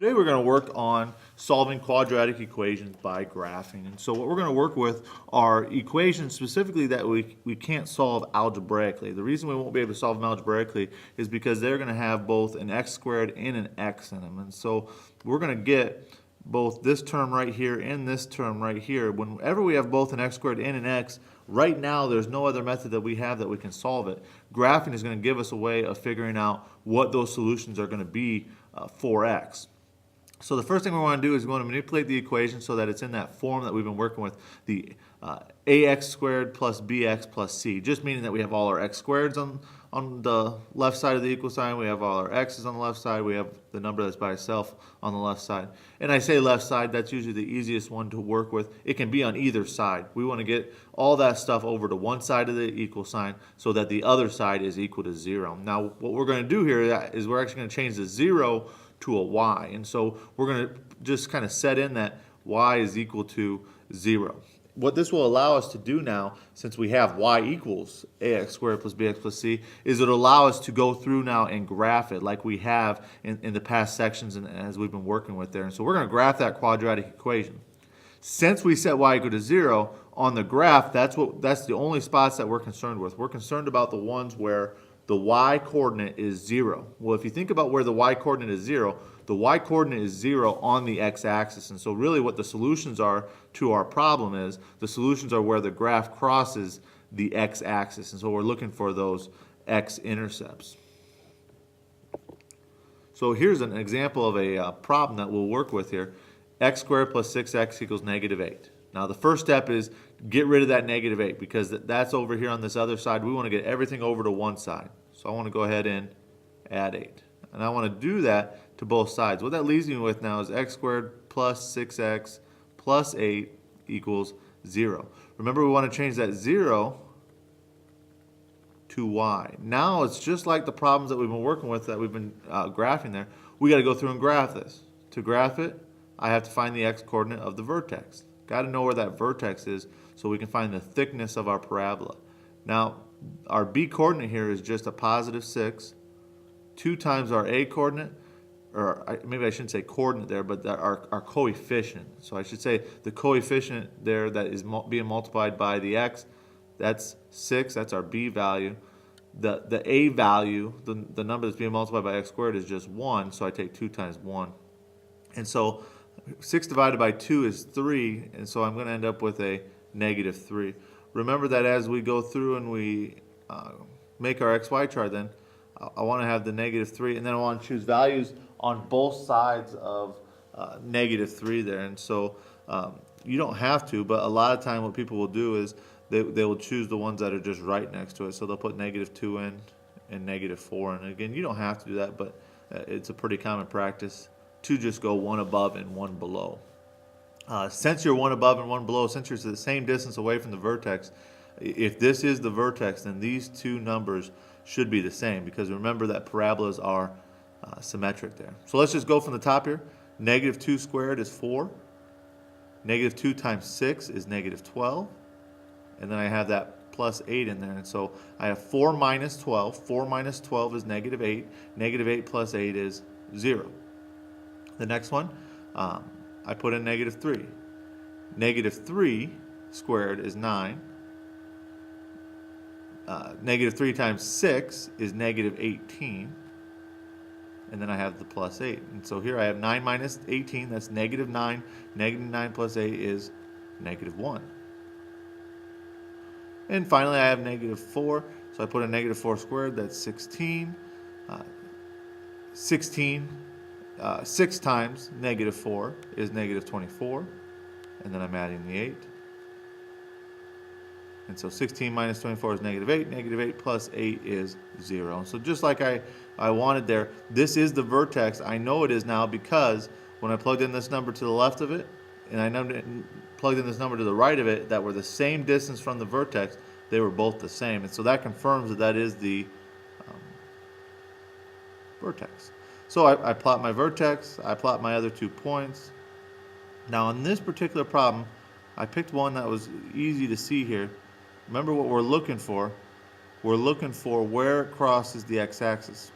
Today we're going to work on solving quadratic equations by graphing. And so what we're going to work with are equations specifically that we can't solve algebraically. The reason we won't be able to solve them algebraically is because they're going to have both an x squared and an x in them. And so we're going to get both this term right here and this term right here. Whenever we have both an x squared and an x, right now there's no other method that we have that we can solve it. Graphing is going to give us a way of figuring out what those solutions are going to be for x. So the first thing we want to do is we want to manipulate the equation so that it's in that form that we've been working with, the ax squared plus bx plus c, just meaning that we have all our x squareds on the left side of the equal sign, we have all our x's on the left side, we have the number that's by itself on the left side. And I say left side, that's usually the easiest one to work with. It can be on either side. We want to get all that stuff over to one side of the equal sign so that the other side is equal to 0. Now what we're going to do here is we're actually going to change the 0 to a y. And so we're going to just kind of set in that y is equal to 0. What this will allow us to do now, since we have y equals ax squared plus bx plus c, is it'll allow us to go through now and graph it like we have in the past sections and as we've been working with there. And so we're going to graph that quadratic equation. Since we set y equal to 0 on the graph, that's the only spots that we're concerned with. We're concerned about the ones where the y coordinate is 0. Well, if you think about where the y coordinate is 0, the y coordinate is 0 on the x-axis. And so really what the solutions are to our problem is the solutions are where the graph crosses the x-axis. And so we're looking for those x-intercepts. So here's an example of a problem that we'll work with here. X squared plus 6x equals negative 8. Now the first step is get rid of that negative 8 because that's over here on this other side. We want to get everything over to one side. So I want to go ahead and add 8. And I want to do that to both sides. What that leaves me with now is x squared plus 6x plus 8 equals 0. Remember, we want to change that 0 to y. Now it's just like the problems that we've been working with that we've been graphing there. We got to go through and graph this. To graph it, I have to find the x coordinate of the vertex. Got to know where that vertex is so we can find the thickness of our parabola. Now, our b coordinate here is just a positive 6. 2 times our a coordinate, or maybe I shouldn't say coordinate there, but our coefficient. So I should say the coefficient there that is being multiplied by the x, that's 6, that's our b value. The a value, the number that's being multiplied by x squared is just 1, so I take 2 times 1. And so 6 divided by 2 is 3, and so I'm going to end up with a negative 3. Remember that as we go through and we make our xy chart then, I want to have the negative 3, and then I want to choose values on both sides of negative 3 there. And so you don't have to, but a lot of time what people will do is they will choose the ones that are just right next to it. So they'll put negative 2 in and negative 4. And again, you don't have to do that, but it's a pretty common practice to just go one above and one below. Since you're one above and one below, since you're the same distance away from the vertex, if this is the vertex, then these two numbers should be the same because remember that parabolas are symmetric there. So let's just go from the top here. Negative 2 squared is 4. Negative 2 times 6 is negative 12. And then I have that plus 8 in there. And so I have 4 minus 12. 4 minus 12 is negative 8. Negative 8 plus 8 is 0. The next one, I put in negative 3. Negative 3 squared is 9. Negative 3 times 6 is negative 18. And then I have the plus 8. And so here I have 9 minus 18, that's negative 9. Negative 9 plus 8 is negative 1. And finally I have negative 4. So I put in negative 4 squared, that's 16. 6 times negative 4 is negative 24. And then I'm adding the 8. And so 16 minus 24 is negative 8. Negative 8 plus 8 is 0. So just like I wanted there, this is the vertex. I know it is now because when I plugged in this number to the left of it, and I plugged in this number to the right of it, that were the same distance from the vertex, they were both the same. And so that confirms that that is the vertex. So I plot my vertex, I plot my other 2 points. Now in this particular problem, I picked one that was easy to see here. Remember what we're looking for. We're looking for where it crosses the x-axis.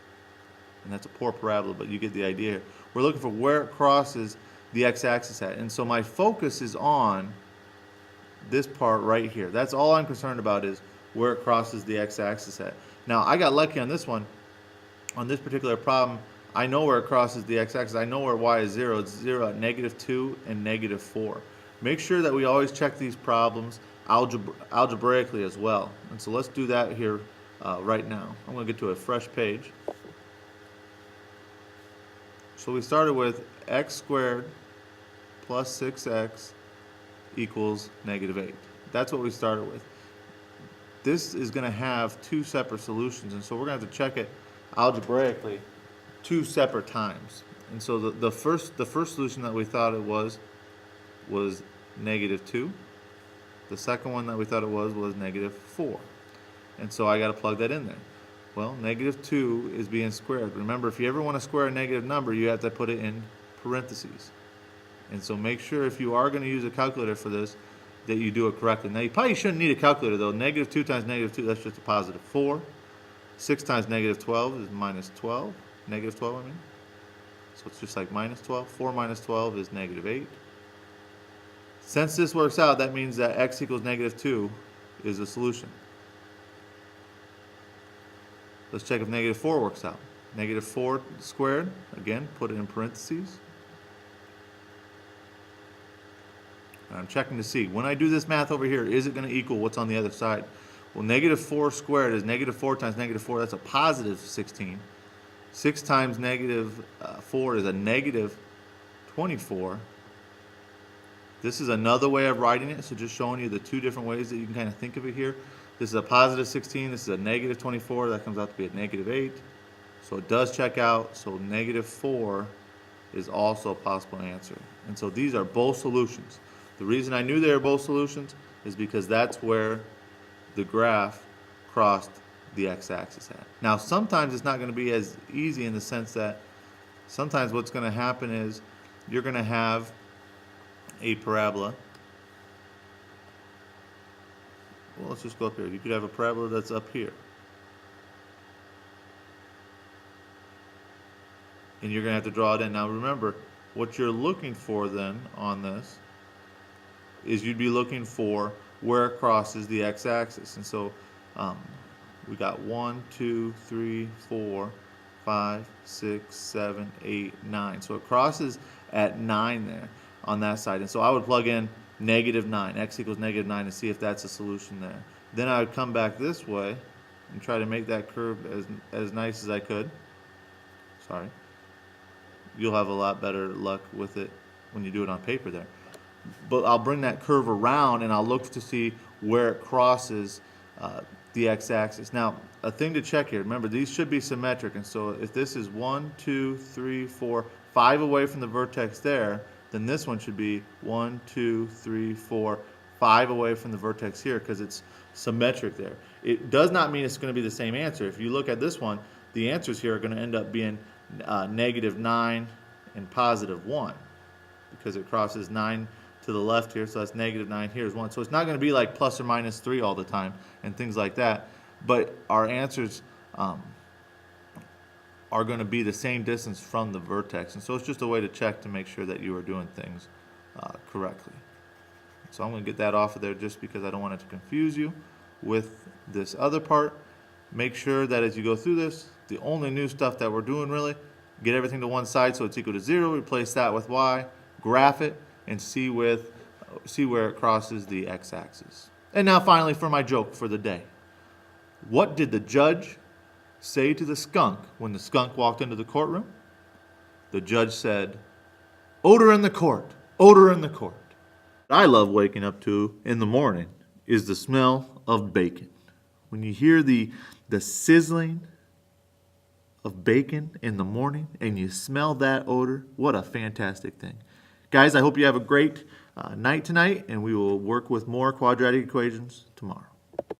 And that's a poor parabola, but you get the idea here. We're looking for where it crosses the x-axis at. And so my focus is on this part right here. That's all I'm concerned about, is where it crosses the x-axis at. Now, I got lucky on this one. On this particular problem, I know where it crosses the x-axis. I know where y is 0. It's 0 at -2 and -4. Make sure that we always check these problems algebraically as well. And so let's do that here right now. I'm going to get to a fresh page. So we started with x squared plus 6x equals -8. That's what we started with. This is going to have two separate solutions, and so we're going to have to check it algebraically two separate times. And so the first solution that we thought it was -2. The second one that we thought it was -4. And so I got to plug that in there. Well, -2 is being squared. Remember, if you ever want to square a negative number, you have to put it in parentheses. And so make sure, if you are going to use a calculator for this, that you do it correctly. Now, you probably shouldn't need a calculator, though. -2 times -2, that's just a +4. 6 times -12 is -12. -12, I mean. So it's just like -12. 4 minus 12 is -8. Since this works out, that means that x equals -2 is a solution. Let's check if -4 works out. -4 squared, again, put it in parentheses. I'm checking to see, when I do this math over here, is it going to equal what's on the other side? Well, -4 squared is -4 times -4. That's a +16. 6 times -4 is a -24. This is another way of writing it, so just showing you the two different ways that you can kind of think of it here. This is a +16. This is a -24. That comes out to be a -8. So it does check out. So -4 is also a possible answer. And so these are both solutions. The reason I knew they were both solutions is because that's where the graph crossed the x-axis at. Now, sometimes it's not going to be as easy, in the sense that sometimes what's going to happen is you're going to have a parabola. Well, let's just go up here. You could have a parabola that's up here. And you're going to have to draw it in. Now, remember, what you're looking for then on this is you'd be looking for where it crosses the x-axis. And so we got 1, 2, 3, 4, 5, 6, 7, 8, 9. So it crosses at 9 there on that side. And so I would plug in -9, x equals -9, to see if that's a solution there. Then I would come back this way and try to make that curve as nice as I could. Sorry. You'll have a lot better luck with it when you do it on paper there. But I'll bring that curve around and I'll look to see where it crosses the x-axis. Now, a thing to check here, remember, these should be symmetric. And so if this is 1, 2, 3, 4, 5 away from the vertex there, then this one should be 1, 2, 3, 4, 5 away from the vertex here, because it's symmetric there. It does not mean it's going to be the same answer. If you look at this one, the answers here are going to end up being -9 and +1, because it crosses 9 to the left here, so that's -9, here's 1. So it's not going to be like plus or minus 3 all the time and things like that, but our answers are going to be the same distance from the vertex. And so it's just a way to check to make sure that you are doing things correctly. So I'm going to get that off of there just because I don't want it to confuse you with this other part. Make sure that as you go through this, the only new stuff that we're doing really, get everything to one side so it's equal to 0, replace that with y, graph it, and see where it crosses the x-axis. And now finally for my joke for the day. What did the judge say to the skunk when the skunk walked into the courtroom? The judge said, "Odor in the court, odor in the court." What I love waking up to in the morning is the smell of bacon. When you hear the sizzling of bacon in the morning and you smell that odor, what a fantastic thing. Guys, I hope you have a great night tonight, and we will work with more quadratic equations tomorrow.